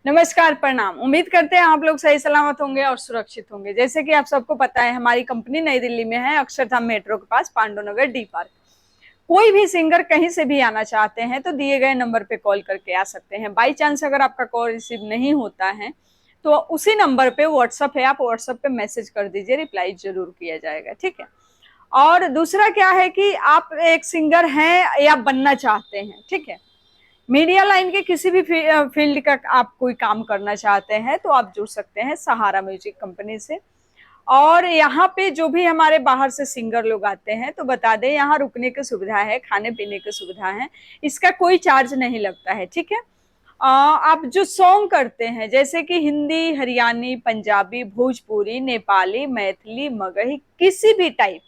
नमस्कार, प्रणाम। उम्मीद करते हैं आप लोग सही सलामत होंगे और सुरक्षित होंगे। जैसे कि आप सबको पता है, हमारी कंपनी नई दिल्ली में है, अक्षरधाम मेट्रो के पास, पांडु नगर डी पार्क। कोई भी सिंगर कहीं से भी आना चाहते हैं तो दिए गए नंबर पे कॉल करके आ सकते हैं। बाई चांस अगर आपका कॉल रिसीव नहीं होता है तो उसी नंबर पे व्हाट्सअप है, आप व्हाट्सअप पे मैसेज कर दीजिए, रिप्लाई जरूर किया जाएगा। ठीक है। और दूसरा क्या है कि आप एक सिंगर हैं या बनना चाहते हैं, ठीक है, मीडिया लाइन के किसी भी फील्ड का आप कोई काम करना चाहते हैं तो आप जुड़ सकते हैं सहारा म्यूजिक कंपनी से। और यहाँ पे जो भी हमारे बाहर से सिंगर लोग आते हैं तो बता दें, यहाँ रुकने की सुविधा है, खाने पीने की सुविधा है, इसका कोई चार्ज नहीं लगता है। ठीक है। आप जो सॉन्ग करते हैं जैसे कि हिंदी, हरियाणी, पंजाबी, भोजपुरी, नेपाली, मैथिली, मगही, किसी भी टाइप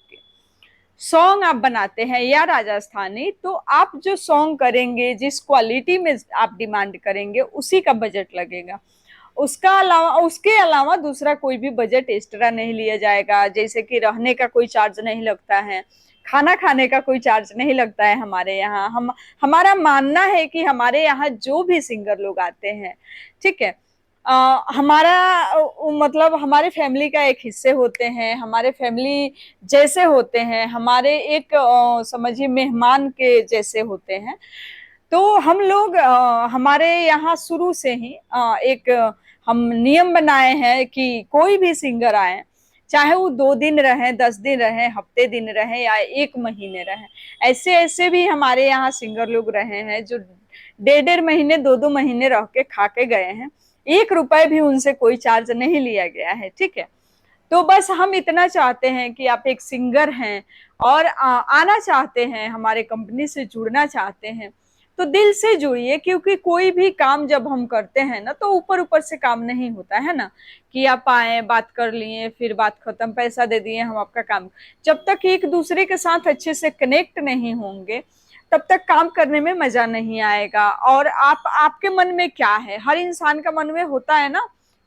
सॉन्ग आप बनाते हैं या राजस्थानी, तो आप जो सॉन्ग करेंगे, जिस क्वालिटी में आप डिमांड करेंगे, उसी का बजट लगेगा। उसके अलावा दूसरा कोई भी बजट एक्स्ट्रा नहीं लिया जाएगा। जैसे कि रहने का कोई चार्ज नहीं लगता है, खाना खाने का कोई चार्ज नहीं लगता है। हमारे यहाँ हमारा मानना है कि हमारे यहाँ जो भी सिंगर लोग आते हैं, ठीक है, हमारा मतलब हमारे फैमिली का एक हिस्से होते हैं, हमारे फैमिली जैसे होते हैं, हमारे एक समझिए मेहमान के जैसे होते हैं। तो हम लोग हमारे यहाँ शुरू से ही एक हम नियम बनाए हैं कि कोई भी सिंगर आए, चाहे वो 2 दिन रहे, 10 दिन रहे, हफ्ते दिन रहे या 1 महीने रहे, ऐसे ऐसे भी हमारे यहाँ सिंगर लोग रहे हैं जो 1.5 महीने, 2-2 महीने रह के खा के गए हैं। 1 रुपए भी उनसे कोई चार्ज नहीं लिया गया है। ठीक है। तो बस हम इतना चाहते हैं कि आप एक सिंगर हैं और आना चाहते हैं, हमारे कंपनी से जुड़ना चाहते हैं, तो दिल से जुड़िए। क्योंकि कोई भी काम जब हम करते हैं ना तो ऊपर ऊपर से काम नहीं होता है ना, कि आप आए, बात कर लिए, फिर बात खत्म, पैसा दे दिए, हम आपका काम। जब तक एक दूसरे के साथ अच्छे से कनेक्ट नहीं होंगे तब तक काम करने में मजा नहीं आएगा। और आपके मन में क्या है, हर इंसान का मन में होता है ना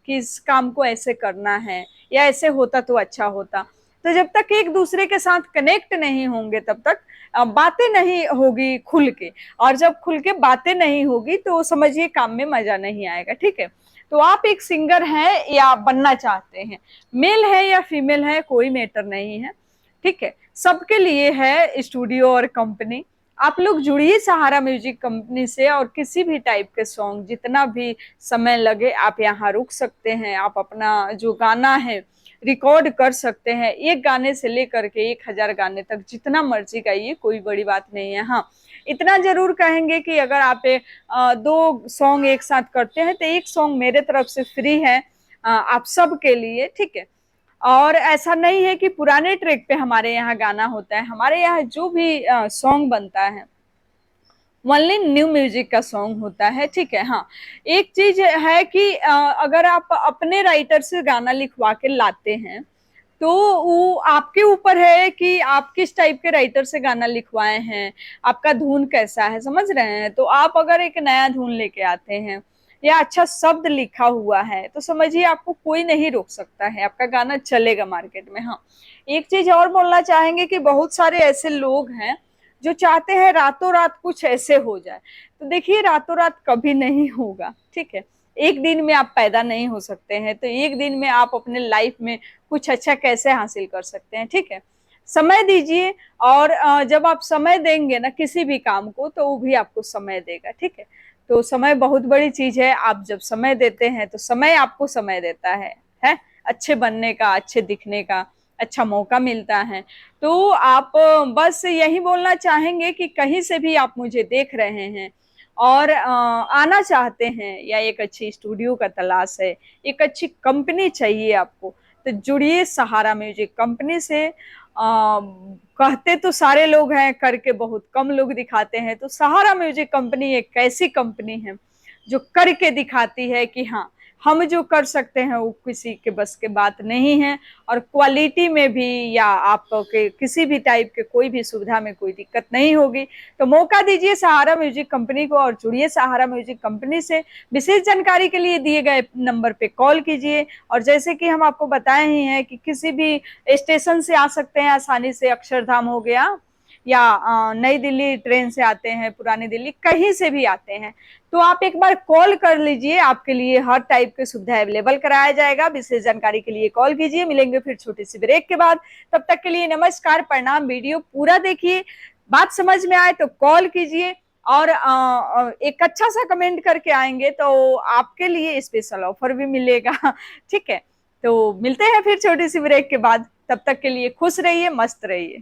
कि इस काम को ऐसे करना है या ऐसे होता तो अच्छा होता। तो जब तक एक दूसरे के साथ कनेक्ट नहीं होंगे तब तक बातें नहीं होगी खुल के, और जब खुल के बातें नहीं होगी तो समझिए काम में मजा नहीं आएगा। ठीक है। तो आप एक सिंगर हैं या बनना चाहते हैं, मेल है या फीमेल है, कोई मैटर नहीं है। ठीक है। सबके लिए है स्टूडियो और कंपनी। आप लोग जुड़िए सहारा म्यूजिक कंपनी से, और किसी भी टाइप के सॉन्ग, जितना भी समय लगे आप यहाँ रुक सकते हैं। आप अपना जो गाना है रिकॉर्ड कर सकते हैं, एक गाने से लेकर के 1000 गाने तक, जितना मर्जी गाइए, कोई बड़ी बात नहीं है। हाँ, इतना जरूर कहेंगे कि अगर आप 2 सॉन्ग एक साथ करते हैं तो एक सॉन्ग मेरे तरफ से फ्री है आप सब के लिए। ठीक है। और ऐसा नहीं है कि पुराने ट्रैक पे हमारे यहाँ गाना होता है, हमारे यहाँ जो भी सॉन्ग बनता है ओनली न्यू म्यूजिक का सॉन्ग होता है। ठीक है। हाँ, एक चीज है कि अगर आप अपने राइटर से गाना लिखवा के लाते हैं तो वो आपके ऊपर है कि आप किस टाइप के राइटर से गाना लिखवाए हैं, आपका धुन कैसा है, समझ रहे हैं। तो आप अगर एक नया धुन लेके आते हैं या अच्छा शब्द लिखा हुआ है तो समझिए आपको कोई नहीं रोक सकता है, आपका गाना चलेगा मार्केट में। हाँ, एक चीज और बोलना चाहेंगे कि बहुत सारे ऐसे लोग हैं जो चाहते हैं रातों रात कुछ ऐसे हो जाए। तो देखिए, रातों रात कभी नहीं होगा। ठीक है। एक दिन में आप पैदा नहीं हो सकते हैं, तो एक दिन में आप अपने लाइफ में कुछ अच्छा कैसे हासिल कर सकते हैं। ठीक है। समय दीजिए, और जब आप समय देंगे ना किसी भी काम को तो वो भी आपको समय देगा। ठीक है। तो समय बहुत बड़ी चीज है, आप जब समय देते हैं तो समय आपको समय देता है अच्छे बनने का, अच्छे दिखने का अच्छा मौका मिलता है। तो आप बस यही बोलना चाहेंगे कि कहीं से भी आप मुझे देख रहे हैं और आना चाहते हैं, या एक अच्छी स्टूडियो का तलाश है, एक अच्छी कंपनी चाहिए आपको, तो जुड़िए सहारा म्यूजिक कंपनी से। कहते तो सारे लोग हैं, करके बहुत कम लोग दिखाते हैं। तो सहारा म्यूजिक कंपनी एक ऐसी कंपनी है जो करके दिखाती है कि हाँ, हम जो कर सकते हैं वो किसी के बस के बात नहीं है। और क्वालिटी में भी या आपको के किसी भी टाइप के कोई भी सुविधा में कोई दिक्कत नहीं होगी। तो मौका दीजिए सहारा म्यूजिक कंपनी को और जुड़िए सहारा म्यूजिक कंपनी से। विशेष जानकारी के लिए दिए गए नंबर पे कॉल कीजिए। और जैसे कि हम आपको बताए ही हैं कि किसी भी स्टेशन से आ सकते हैं आसानी से, अक्षरधाम हो गया या नई दिल्ली ट्रेन से आते हैं, पुरानी दिल्ली, कहीं से भी आते हैं, तो आप एक बार कॉल कर लीजिए, आपके लिए हर टाइप की सुविधा अवेलेबल कराया जाएगा। विशेष जानकारी के लिए कॉल कीजिए। मिलेंगे फिर छोटी सी ब्रेक के बाद, तब तक के लिए नमस्कार, प्रणाम। वीडियो पूरा देखिए, बात समझ में आए तो कॉल कीजिए, और एक अच्छा सा कमेंट करके आएंगे तो आपके लिए स्पेशल ऑफर भी मिलेगा। ठीक है, तो मिलते हैं फिर छोटी सी ब्रेक के बाद। तब तक के लिए खुश रहिए, मस्त रहिए।